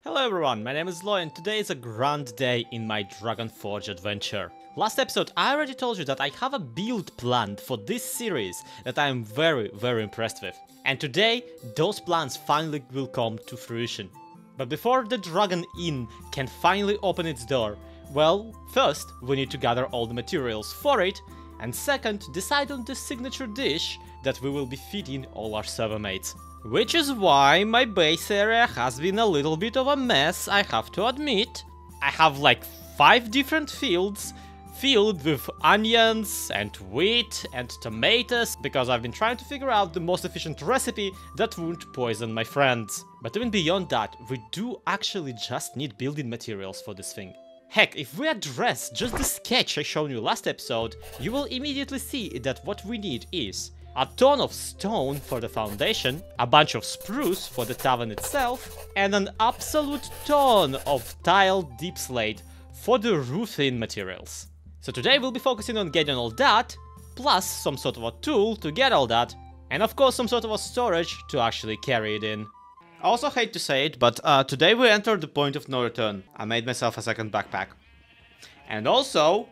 Hello everyone, my name is Loy and today is a grand day in my Dragonforge adventure. Last episode I already told you that I have a build planned for this series that I am very impressed with. And today those plans finally will come to fruition. But before the Dragon Inn can finally open its door, well, first we need to gather all the materials for it, and second decide on the signature dish that we will be feeding all our server mates. Which is why my base area has been a little bit of a mess, I have to admit. I have like 5 different fields filled with onions and wheat and tomatoes because I've been trying to figure out the most efficient recipe that won't poison my friends. But even beyond that, we do actually just need building materials for this thing. Heck, if we address just the sketch I showed you last episode, you will immediately see that what we need is a ton of stone for the foundation, a bunch of spruce for the tavern itself, and an absolute ton of tiled deep slate for the roofing materials. So today we'll be focusing on getting all that, plus some sort of a tool to get all that, and of course some sort of a storage to actually carry it in. I also hate to say it, but today we entered the point of no return. I made myself a second backpack. And also,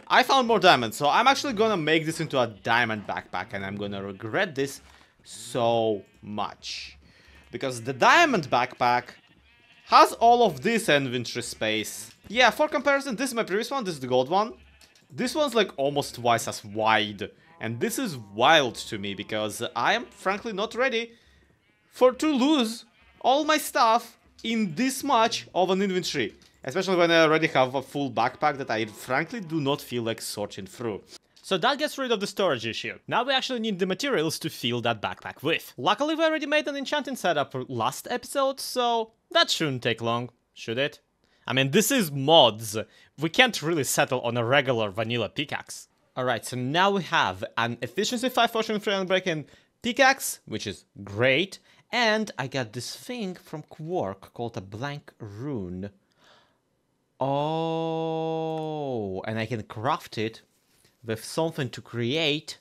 I found more diamonds, so I'm actually gonna make this into a diamond backpack, and I'm gonna regret this so much. Because the diamond backpack has all of this inventory space. Yeah, for comparison, this is my previous one, this is the gold one. This one's like almost twice as wide, and this is wild to me, because I am frankly not ready to lose all my stuff in this much of an inventory. Especially when I already have a full backpack that I frankly do not feel like sorting through. So that gets rid of the storage issue. Now we actually need the materials to fill that backpack with. Luckily we already made an enchanting setup for last episode, so that shouldn't take long, should it? I mean, this is mods. We can't really settle on a regular vanilla pickaxe. Alright, so now we have an efficiency 5 fortune 3 unbreaking pickaxe, which is great. And I got this thing from Quark called a blank rune. Oh, and I can craft it with something to create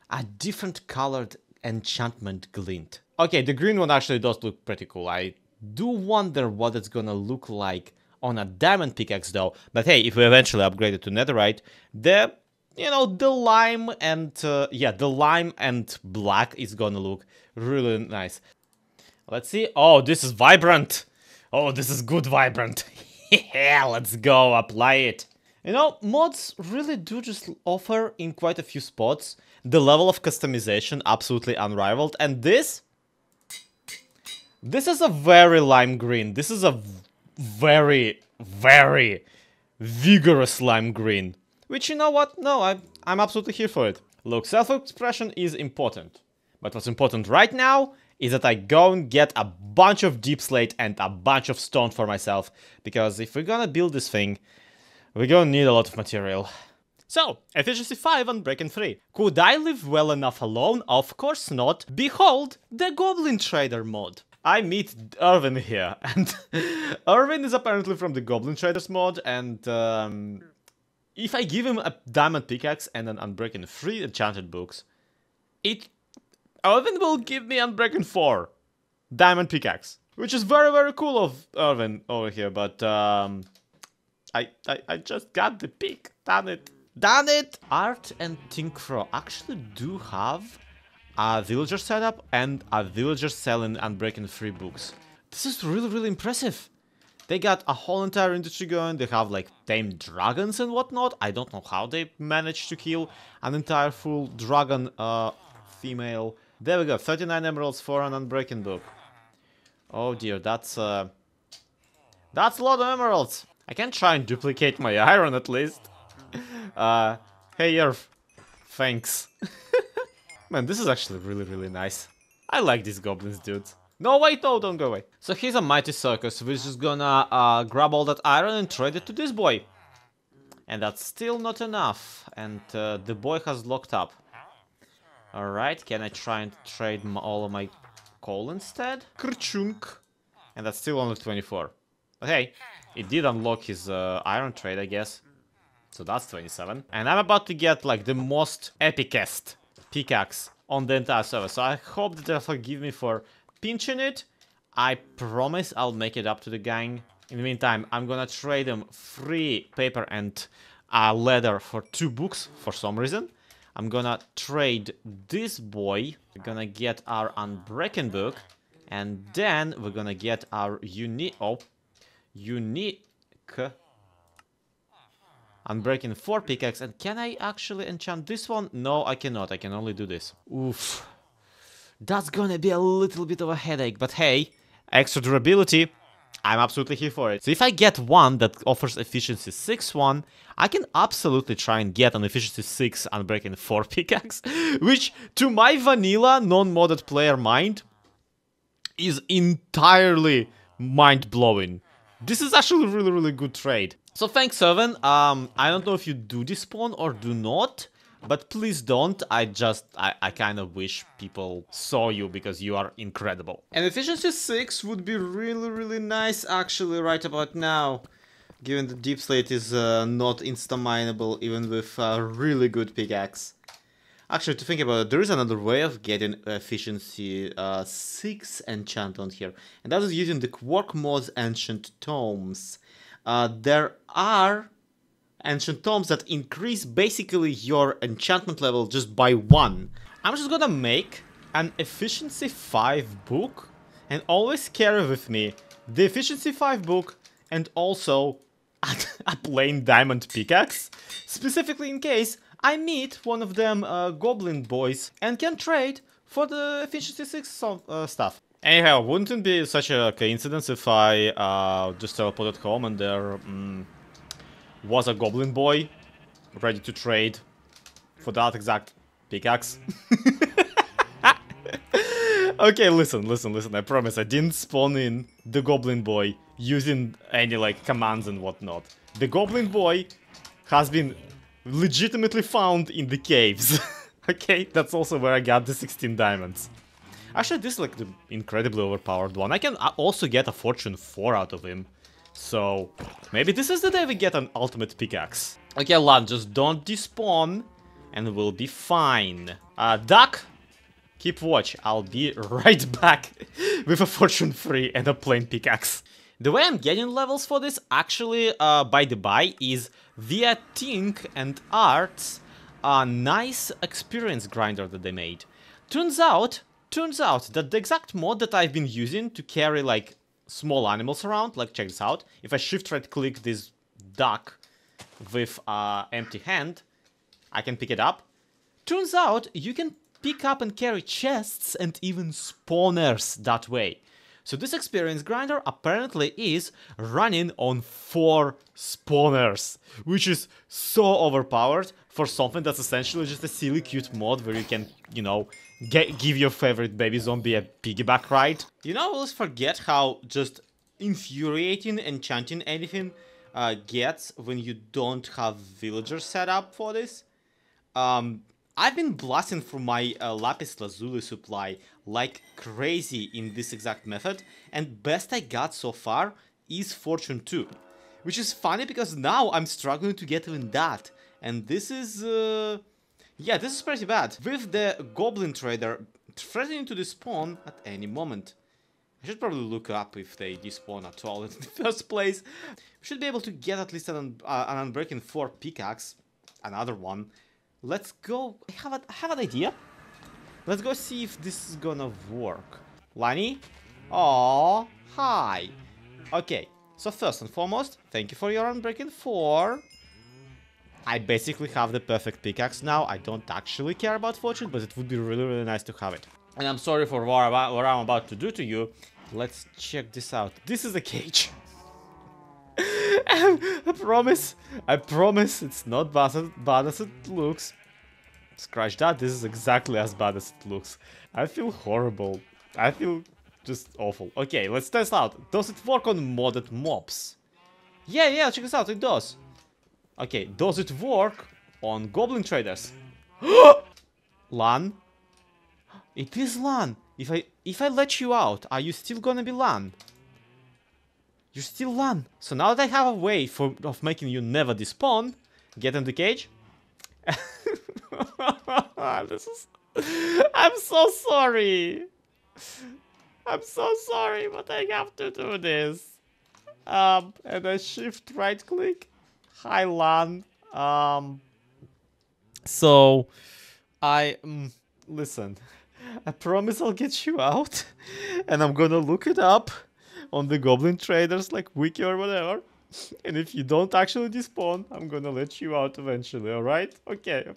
a different colored enchantment glint. Okay, the green one actually does look pretty cool. I do wonder what it's gonna look like on a diamond pickaxe though. But hey, if we eventually upgrade it to netherite, the lime and the lime and black is gonna look really nice. Let's see. Oh, this is vibrant. Oh, this is good vibrant. Yeah, let's go, apply it. You know, mods really do just offer in quite a few spots the level of customization absolutely unrivaled. And this is a very lime green. This is a very vigorous lime green. Which, you know what? No, I'm absolutely here for it. Look, self-expression is important. But what's important right now is that I go and get a bunch of deep slate and a bunch of stone for myself, because if we're gonna build this thing, we're gonna need a lot of material. So, efficiency 5 and breaking 3. Could I live well enough alone? Of course not. Behold, the Goblin Trader mod. I meet Irvin here, and Irvin is apparently from the Goblin Traders mod, and if I give him a diamond pickaxe and an unbreaking 3 enchanted books, Irvin will give me Unbreaking 4 diamond pickaxe, which is very cool of Irvin over here, but I just got the pick, damn it. Art and Tinkro actually do have a villager setup and a villager selling Unbreaking 3 books. This is really impressive. They got a whole entire industry going, they have like tamed dragons and whatnot. I don't know how they managed to kill an entire full dragon female. There we go, 39 emeralds for an unbreaking book. Oh dear, that's a lot of emeralds. I can try and duplicate my iron at least. Hey Yerf, thanks. Man, this is actually really nice. I like these goblins, dudes. No, wait, no, don't go away. So here's a mighty circus, we're just gonna grab all that iron and trade it to this boy. And that's still not enough, and the boy has locked up. Alright, can I try and trade all of my coal instead? Kerchunk! And that's still only 24. But hey, it did unlock his iron trade, I guess. So that's 27. And I'm about to get like the most epicest pickaxe on the entire server. So I hope that they'll forgive me for pinching it I promise I'll make it up to the gang. In the meantime, I'm gonna trade them 3 paper and leather for 2 books for some reason. I'm gonna trade this boy. We're gonna get our Unbreaking book. And then we're gonna get our unique Unbreaking 4 pickaxe. And can I actually enchant this one? No, I cannot. I can only do this. Oof. That's gonna be a little bit of a headache, but hey, extra durability, I'm absolutely here for it. So if I get one that offers efficiency 6 one, I can absolutely try and get an efficiency 6 Unbreaking 4 pickaxe, which to my vanilla non-modded player mind is entirely mind-blowing. This is actually a really good trade. So thanks, Servan. I don't know if you do despawn or do not, but please don't. I kind of wish people saw you because you are incredible. And efficiency 6 would be really nice actually right about now, given the deep slate is not insta-mineable even with a really good pickaxe. Actually, to think about it, there is another way of getting efficiency 6 enchant on here, and that is using the Quark Mods Ancient Tomes. There are Ancient Tomes that increase basically your enchantment level just by 1. I'm just gonna make an efficiency 5 book and always carry with me the efficiency 5 book and also a plain diamond pickaxe, specifically in case I meet one of them goblin boys and can trade for the efficiency 6 stuff. Anyhow, wouldn't it be such a coincidence if I just teleported home and there was a goblin boy ready to trade for that exact pickaxe? Okay, listen, I promise I didn't spawn in the goblin boy using any like commands and whatnot. The goblin boy has been legitimately found in the caves. Okay, that's also where I got the 16 diamonds. Actually, this is like the incredibly overpowered one. I can also get a fortune 4 out of him. So, maybe this is the day we get an ultimate pickaxe. Okay, Lan, just don't despawn and we'll be fine. Duck, keep watch. I'll be right back with a fortune 3 and a plain pickaxe. The way I'm getting levels for this, actually, by the by, is via Tink and Art's nice experience grinder that they made. Turns out that the exact mod that I've been using to carry, like, small animals around, like, check this out. If I shift right click this duck with empty hand, I can pick it up. Turns out you can pick up and carry chests and even spawners that way. So this experience grinder apparently is running on 4 spawners, which is so overpowered for something that's essentially just a silly cute mod where you can, you know, give your favorite baby zombie a piggyback ride. You know, I always forget how just infuriating enchanting anything gets when you don't have villagers set up for this. I've been blasting through my lapis lazuli supply like crazy in this exact method, and best I got so far is fortune 2. Which is funny because now I'm struggling to get even that, and this is yeah, this is pretty bad. With the goblin trader threatening to despawn at any moment. I should probably look up if they despawn at all in the first place. We should be able to get at least an Unbreaking 4 pickaxe, another one. Let's go. I have an idea. Let's go see if this is gonna work. Lani? Aww, hi. Okay, so first and foremost, thank you for your Unbreaking 4. I basically have the perfect pickaxe now. I don't actually care about fortune, but it would be really nice to have it. And I'm sorry for what I'm about to do to you. Let's check this out. This is a cage. I promise it's not bad as it looks. Scratch that, this is exactly as bad as it looks. I feel horrible. I feel just awful. Okay, let's test out. Does it work on modded mobs? Yeah, check this out, it does. Okay, does it work on goblin traders? Lan? It is Lan. If I let you out, are you still gonna be Lan? You're still Lan. So now that I have a way of making you never despawn, get in the cage. I'm so sorry. I'm so sorry, but I have to do this. And I shift right click. Hi, LAN. So I listen. I promise I'll get you out, and I'm gonna look it up on the Goblin Traders like wiki or whatever. And if you don't actually despawn, I'm gonna let you out eventually. All right? Okay.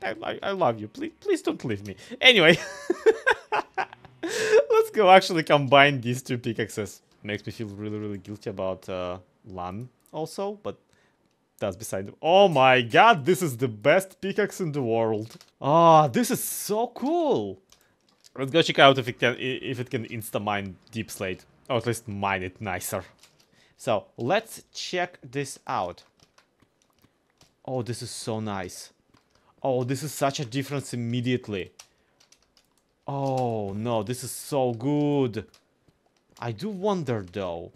I love you. Please don't leave me. Anyway, let's go actually combine these two pickaxes. Makes me feel really guilty about LAN also, but that's beside the— Oh my god, this is the best pickaxe in the world. Ah, this is so cool. Let's go check out if it can insta-mine deep slate. Or at least mine it nicer. So, let's check this out. Oh, this is so nice. Oh, this is such a difference immediately. Oh, no, this is so good. I do wonder, though.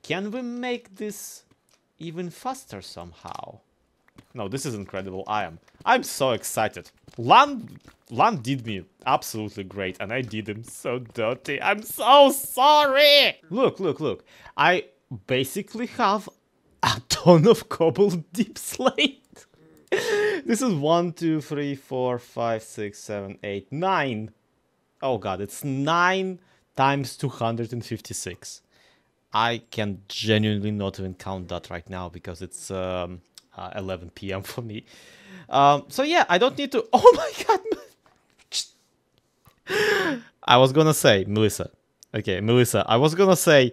Can we make this even faster somehow? No, this is incredible. I'm so excited. LAN did me absolutely great, and I did him so dirty. I'm so sorry. Look. I basically have a ton of cobble deep slate. This is 1, 2, 3, 4, 5, 6, 7, 8, 9. Oh god, it's 9 times 256. I can genuinely not even count that right now because it's 11 p.m. for me. So yeah, I don't need to— Oh my god! I was gonna say, Melissa. Okay, Melissa, I was gonna say,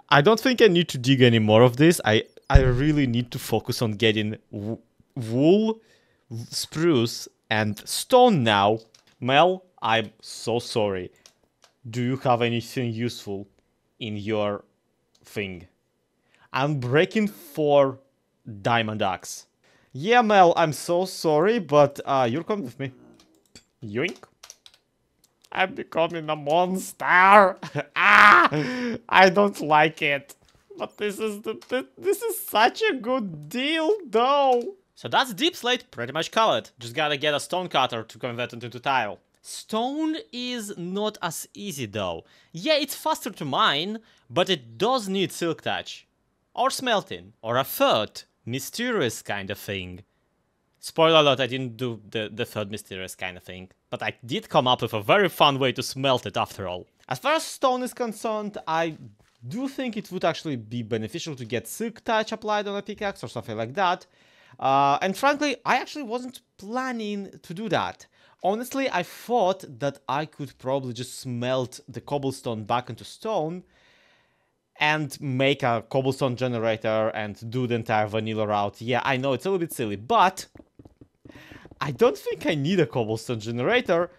I don't think I need to dig any more of this. I really need to focus on getting wool, spruce, and stone now. Mel, I'm so sorry. Do you have anything useful in your thing? I'm breaking 4 diamond axe. Yeah, Mel, I'm so sorry, but you're coming with me. Yoink. I'm becoming a monster. I don't like it. But this is such a good deal, though. So that's deep slate pretty much covered. Just gotta get a stone cutter to convert it into tile. Stone is not as easy though. Yeah, it's faster to mine, but it does need silk touch. Or smelting. Or a third mysterious kind of thing. Spoiler alert, I didn't do the third mysterious kind of thing. But I did come up with a very fun way to smelt it after all. As far as stone is concerned, I do think it would actually be beneficial to get silk touch applied on a pickaxe or something like that. And frankly, I actually wasn't planning to do that. Honestly, I thought that I could probably just smelt the cobblestone back into stone and make a cobblestone generator and do the entire vanilla route. Yeah, I know it's a little bit silly, but I don't think I need a cobblestone generator,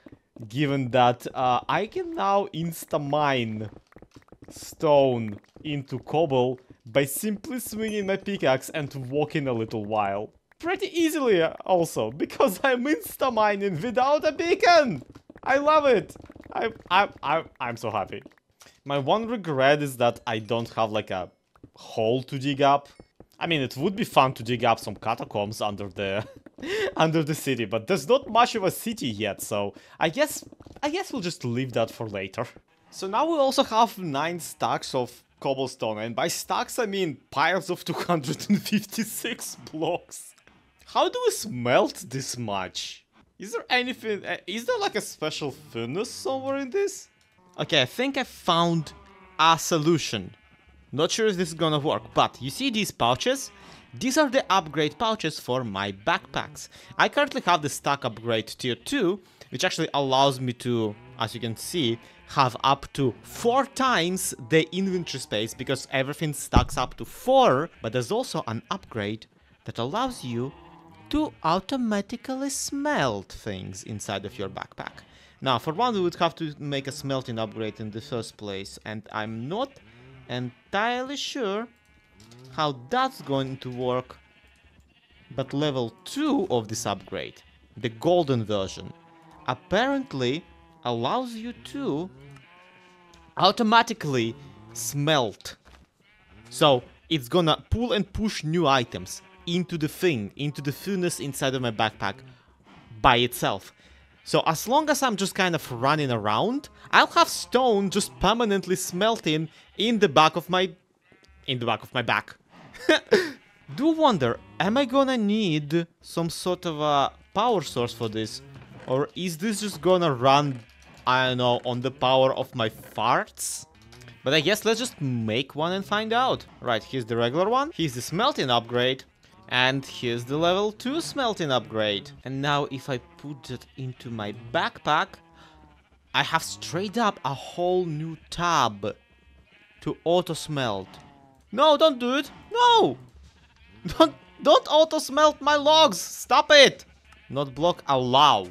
given that I can now insta-mine stone into cobble by simply swinging my pickaxe and walking a little while. Pretty easily also, because I'm insta-mining without a beacon! I love it! I'm so happy. My one regret is that I don't have like a hole to dig up. I mean, it would be fun to dig up some catacombs under the under the city, but there's not much of a city yet, so I guess we'll just leave that for later. So now we also have 9 stacks of cobblestone, and by stacks I mean piles of 256 blocks. How do we smelt this much? Is there anything, is there like a special furnace somewhere in this? Okay, I think I found a solution. Not sure if this is gonna work, but you see these pouches? These are the upgrade pouches for my backpacks. I currently have the stack upgrade tier 2, which actually allows me to, as you can see, have up to 4 times the inventory space because everything stacks up to 4, but there's also an upgrade that allows you to automatically smelt things inside of your backpack. Now, for one, we would have to make a smelting upgrade in the first place, and I'm not entirely sure how that's going to work. But level 2 of this upgrade, the golden version, apparently allows you to automatically smelt. So it's gonna pull and push new items into the thing, into the furnace inside of my backpack by itself. So as long as I'm just kind of running around, I'll have stone just permanently smelting in the back of my back. Do wonder, am I gonna need some sort of a power source for this? Or is this just gonna run, I don't know, on the power of my farts? But I guess let's just make one and find out. Right, here's the regular one, here's the smelting upgrade, and here's the level 2 smelting upgrade. And now if I put it into my backpack, I have straight up a whole new tab to auto smelt. No, don't do it. No! Don't auto smelt my logs. Stop it. Not block, allow.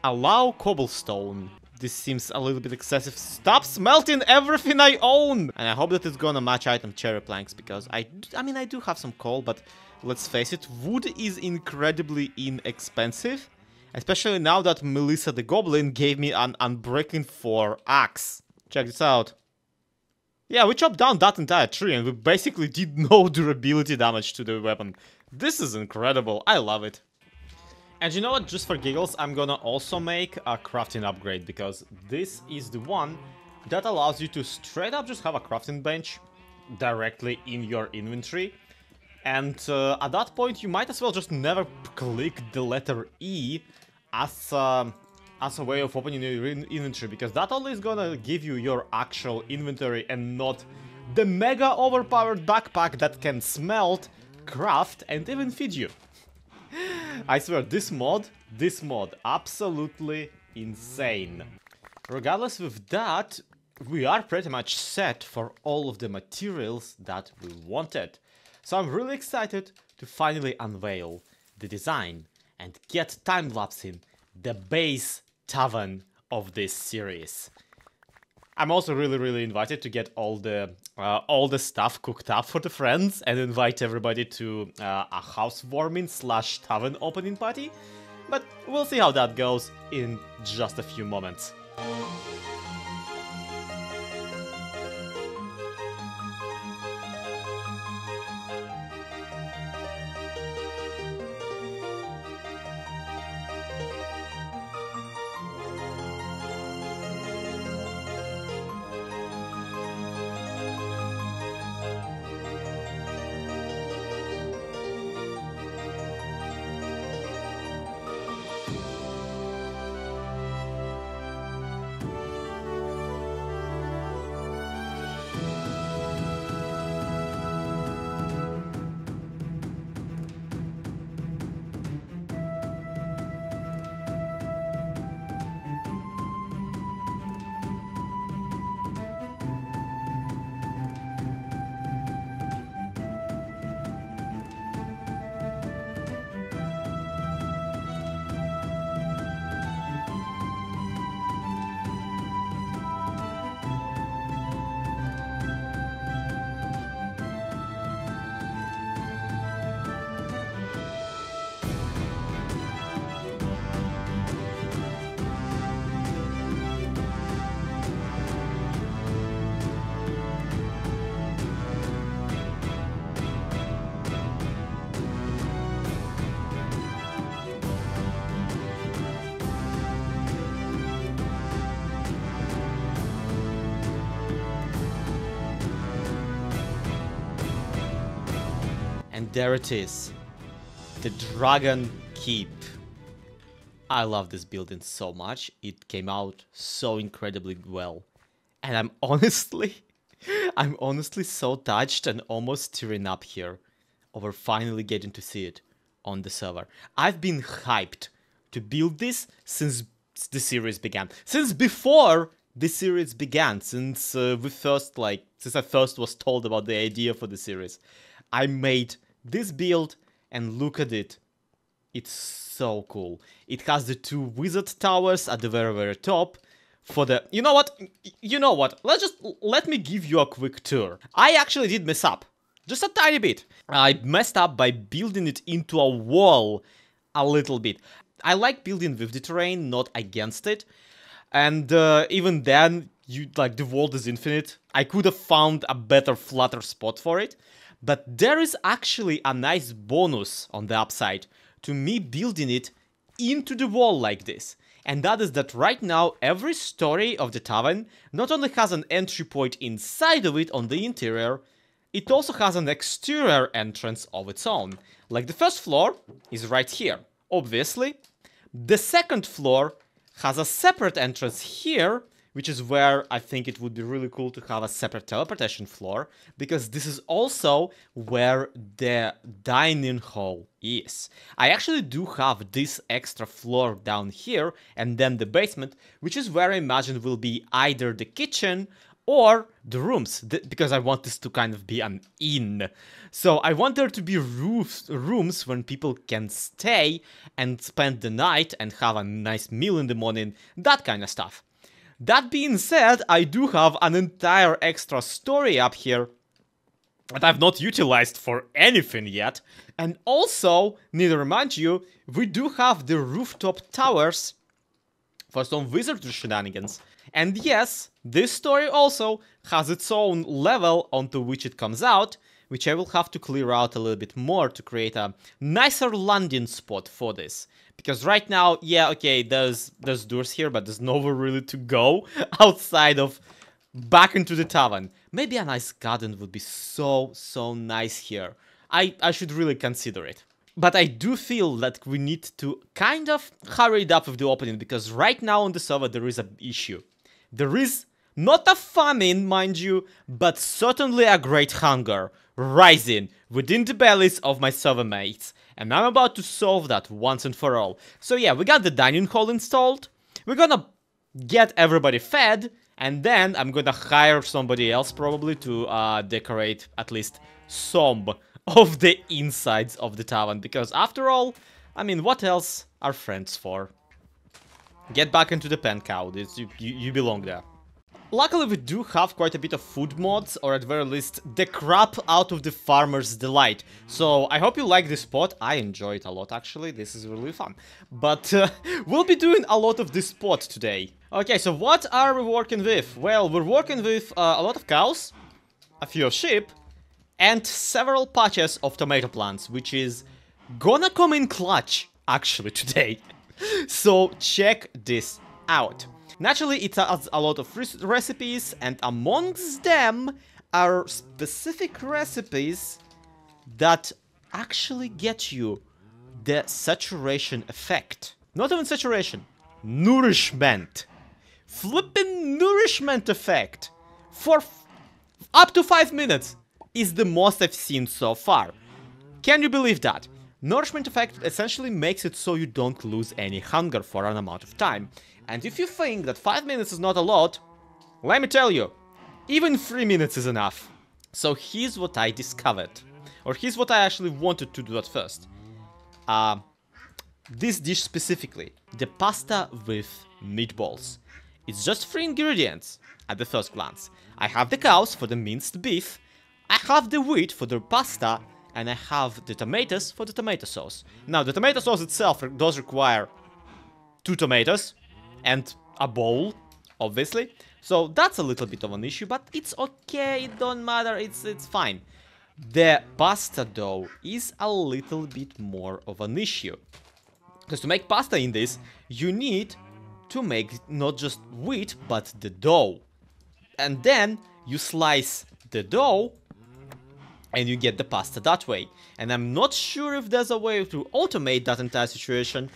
Allow cobblestone. This seems a little bit excessive. Stop smelting everything I own! And I hope that it's gonna match item cherry planks, because I mean, I do have some coal, but let's face it, wood is incredibly inexpensive. Especially now that Melissa the Goblin gave me an Unbreaking 4 axe. Check this out. Yeah, we chopped down that entire tree and we basically did no durability damage to the weapon. This is incredible, I love it. And you know what, just for giggles, I'm gonna also make a crafting upgrade, because this is the one that allows you to straight up just have a crafting bench directly in your inventory. And at that point, you might as well just never click the letter E as a way of opening your inventory, because that only is gonna give you your actual inventory and not the mega overpowered backpack that can smelt, craft, and even feed you. I swear, this mod, absolutely insane. Regardless with that, we are pretty much set for all of the materials that we wanted. So I'm really excited to finally unveil the design and get time-lapsing the base tavern of this series. I'm also really invited to get all the stuff cooked up for the friends and invite everybody to a housewarming / tavern opening party. But we'll see how that goes in just a few moments. And there it is, the Dragon Keep. I love this building so much, it came out so incredibly well. And I'm honestly so touched and almost tearing up here over finally getting to see it on the server. I've been hyped to build this since the series began. Since before the series began, since I first was told about the idea for the series. I made this build and look at it. It's so cool. It has the 2 wizard towers at the very top. For the... You know what? Let me give you a quick tour. I actually did mess up. Just a tiny bit. I messed up by building it into a wall a little bit. I like building with the terrain, not against it. And even then, the world is infinite. I could have found a better, flatter spot for it. But there is actually a nice bonus on the upside to me building it into the wall like this. And that is that right now every story of the tavern not only has an entry point inside of it on the interior, it also has an exterior entrance of its own. Like the first floor is right here, obviously. The second floor has a separate entrance here, which is where I think it would be really cool to have a separate teleportation floor, because this is also where the dining hall is. I actually do have this extra floor down here, and then the basement, which is where I imagine will be either the kitchen or the rooms, because I want this to kind of be an inn. So I want there to be rooms when people can stay and spend the night and have a nice meal in the morning, that kind of stuff. That being said, I do have an entire extra story up here that I've not utilized for anything yet. And also, need to remind you, we do have the rooftop towers for some wizardry shenanigans. And yes, this story also has its own level onto which it comes out, which I will have to clear out a little bit more to create a nicer landing spot for this. Because right now, yeah, okay, there's doors here, but there's nowhere really to go outside of back into the tavern. Maybe a nice garden would be so nice here. I should really consider it. But I do feel that we need to kind of hurry it up with the opening, because right now on the server there is an issue. There is not a famine, mind you, but certainly a great hunger rising within the bellies of my server mates. And I'm about to solve that once and for all. So yeah, we got the dining hall installed. We're gonna get everybody fed. And then I'm gonna hire somebody else probably to decorate at least some of the insides of the tavern. Because after all, I mean, what else are friends for? Get back into the pen, cow. You belong there. Luckily, we do have quite a bit of food mods, or at the very least, the crap out of the farmer's delight. So, I hope you like this spot. I enjoy it a lot, actually. This is really fun. But we'll be doing a lot of this spot today. Okay, so what are we working with? Well, we're working with a lot of cows, a few of sheep, and several patches of tomato plants, which is gonna come in clutch, actually, today. So, check this out. Naturally, it has a lot of recipes, and amongst them are specific recipes that actually get you the saturation effect. Not even saturation, nourishment. Flippin' nourishment effect for up to 5 minutes is the most I've seen so far. Can you believe that? Nourishment effect essentially makes it so you don't lose any hunger for an amount of time. And if you think that 5 minutes is not a lot, let me tell you, even 3 minutes is enough. So here's what I discovered. Or here's what I actually wanted to do at first. This dish specifically, the pasta with meatballs. It's just 3 ingredients at the first glance. I have the cows for the minced beef, I have the wheat for the pasta, and I have the tomatoes for the tomato sauce. Now, the tomato sauce itself does require 2 tomatoes and a bowl, obviously. So that's a little bit of an issue, but it's okay, it don't matter, it's fine. The pasta dough is a little bit more of an issue. Because to make pasta in this, you need to make not just wheat, but the dough. And then you slice the dough and you get the pasta that way. And I'm not sure if there's a way to automate that entire situation,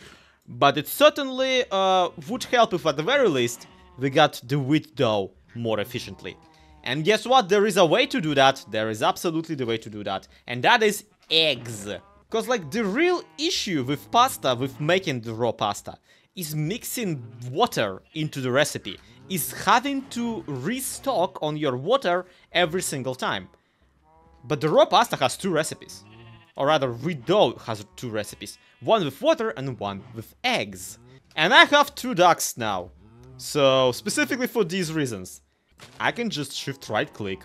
but it certainly would help if at the very least we got the wheat dough more efficiently. And guess what? There is a way to do that. There is absolutely the way to do that. And that is eggs. Because like the real issue with pasta, with making the raw pasta, is mixing water into the recipe. Is having to restock on your water every single time. But the raw pasta has 2 recipes. Or rather, wheat dough has 2 recipes. One with water and one with eggs. And I have 2 ducks now. So, specifically for these reasons, I can just shift right click.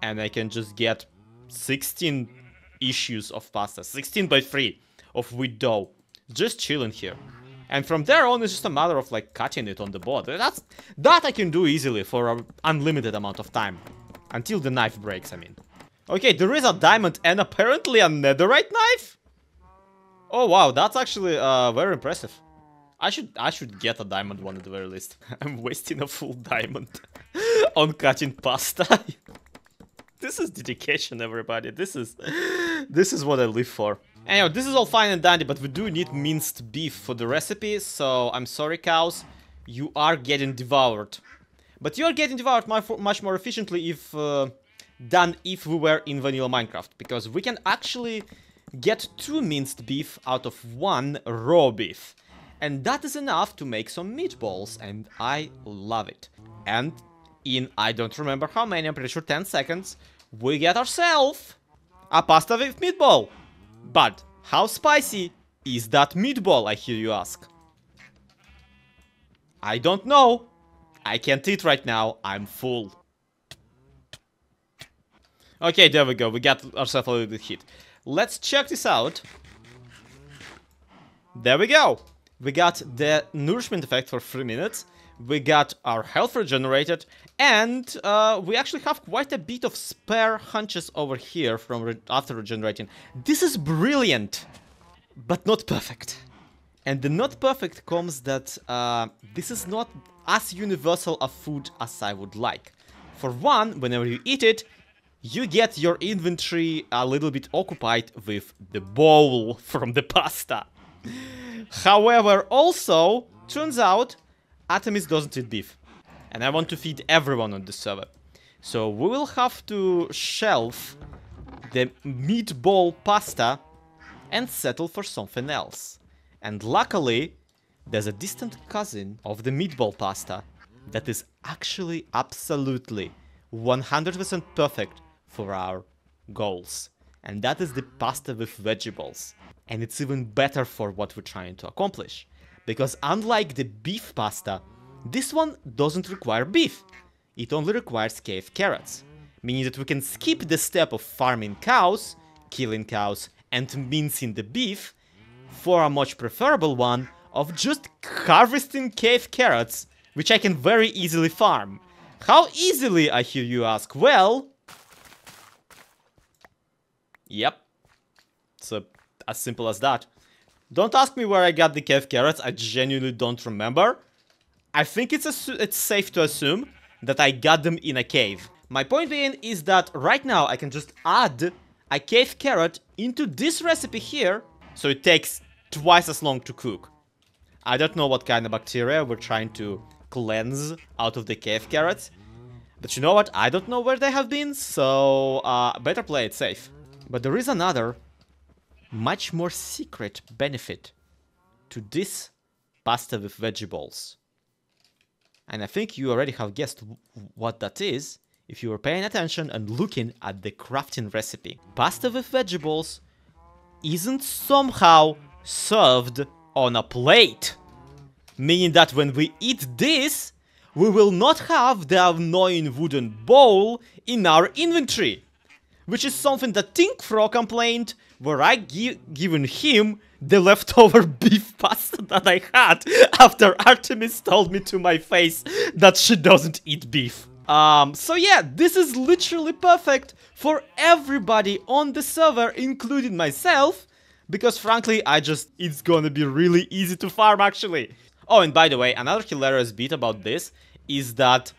And I can just get 16 issues of pasta. 16 by 3 of wheat dough. Just chilling here. And from there on, it's just a matter of like cutting it on the board. That I can do easily for an unlimited amount of time. Until the knife breaks, I mean. Okay, there is a diamond and apparently a netherite knife? Oh wow, that's actually very impressive. I should get a diamond one at the very least. I'm wasting a full diamond on cutting pasta. This is dedication, everybody. This is what I live for. Anyway, this is all fine and dandy, but we do need minced beef for the recipe, so I'm sorry, cows. You are getting devoured. But you are getting devoured much more efficiently if than if we were in vanilla Minecraft, because we can actually get 2 minced beef out of 1 raw beef. And that is enough to make some meatballs, and I love it. And in, I don't remember how many, I'm pretty sure 10 seconds, we get ourselves a pasta with meatball. But how spicy is that meatball, I hear you ask? I don't know. I can't eat right now, I'm full. Okay, there we go, we got ourselves a little bit hit. Let's check this out. There we go. We got the nourishment effect for 3 minutes. We got our health regenerated. And we actually have quite a bit of spare hunches over here from after regenerating. This is brilliant, but not perfect. And the not perfect comes that this is not as universal a food as I would like. For one, whenever you eat it, you get your inventory a little bit occupied with the bowl from the pasta. However, also, turns out, Artemis doesn't eat beef. And I want to feed everyone on the server. So we will have to shelve the meatball pasta and settle for something else. And luckily, there's a distant cousin of the meatball pasta that is actually absolutely 100% perfect for our goals. And that is the pasta with vegetables. And it's even better for what we're trying to accomplish. Because unlike the beef pasta, this one doesn't require beef. It only requires cave carrots. Meaning that we can skip the step of farming cows, killing cows, and mincing the beef for a much preferable one of just harvesting cave carrots, which I can very easily farm. How easily, I hear you ask? Well... Yep. So, as simple as that. Don't ask me where I got the cave carrots, I genuinely don't remember. I think it's safe to assume that I got them in a cave. My point being is that right now I can just add a cave carrot into this recipe here, so it takes twice as long to cook. I don't know what kind of bacteria we're trying to cleanse out of the cave carrots. But you know what? I don't know where they have been, so better play it safe. But there is another, much more secret benefit to this pasta with vegetables. And I think you already have guessed what that is if you were paying attention and looking at the crafting recipe. Pasta with vegetables isn't somehow served on a plate. Meaning that when we eat this, we will not have the annoying wooden bowl in our inventory. Which is something that Tinkfro complained, where I given him the leftover beef pasta that I had after Artemis told me to my face that she doesn't eat beef. So yeah, this is literally perfect for everybody on the server, including myself, because frankly, it's gonna be really easy to farm actually. Oh, and by the way, another hilarious bit about this is that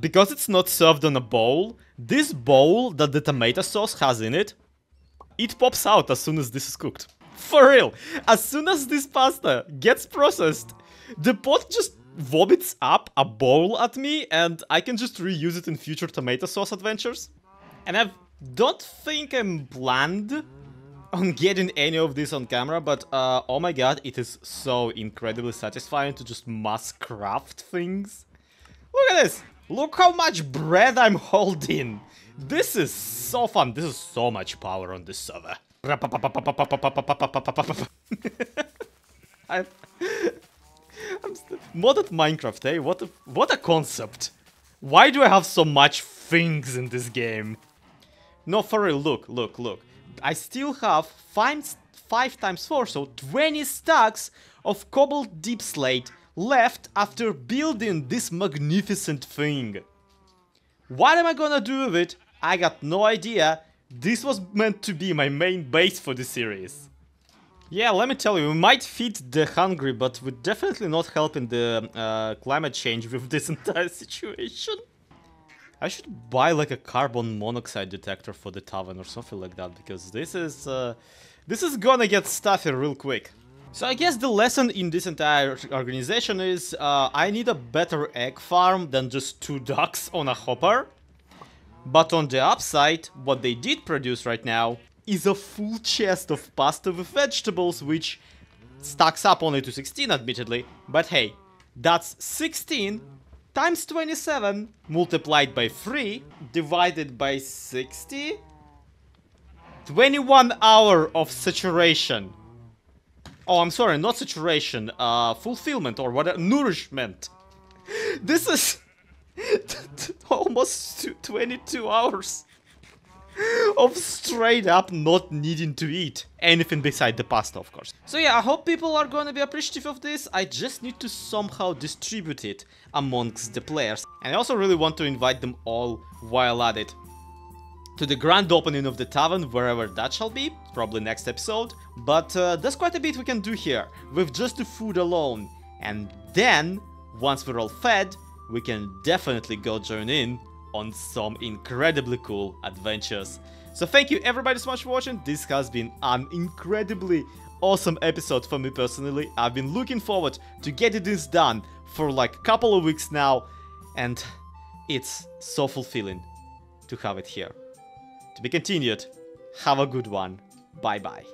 because it's not served on a bowl, this bowl that the tomato sauce has in it, it pops out as soon as this is cooked. For real, as soon as this pasta gets processed, the pot just vomits up a bowl at me and I can just reuse it in future tomato sauce adventures. And I don't think I'm planned on getting any of this on camera, but oh my god, it is so incredibly satisfying to just mass craft things. Look at this! Look how much bread I'm holding! This is so fun, this is so much power on this server. Modded Minecraft, eh? What a concept! Why do I have so much things in this game? No, for real, look. I still have 5 times 4, so 20 stacks of cobbled deep slate left after building this magnificent thing. What am I gonna do with it? I got no idea. This was meant to be my main base for the series. Yeah, let me tell you, we might feed the hungry, but we're definitely not helping the climate change with this entire situation. I should buy like a carbon monoxide detector for the tavern or something like that, because this is gonna get stuffy real quick. So I guess the lesson in this entire organization is I need a better egg farm than just 2 ducks on a hopper. But on the upside, what they did produce right now is a full chest of pasta with vegetables, which stacks up only to 16 admittedly, but hey, that's 16 times 27 multiplied by 3 divided by 60. 21 hour of saturation. Oh, I'm sorry, not saturation, fulfillment or whatever, nourishment. This is almost 22 hours of straight up not needing to eat anything beside the pasta, of course. So yeah, I hope people are gonna be appreciative of this. I just need to somehow distribute it amongst the players. And I also really want to invite them all while at it to the grand opening of the tavern, wherever that shall be, probably next episode. But there's quite a bit we can do here with just the food alone. And then, once we're all fed, we can definitely go join in on some incredibly cool adventures. So thank you everybody so much for watching. This has been an incredibly awesome episode for me personally. I've been looking forward to getting this done for like a couple of weeks now, and it's so fulfilling to have it here. To be continued. Have a good one. Bye bye.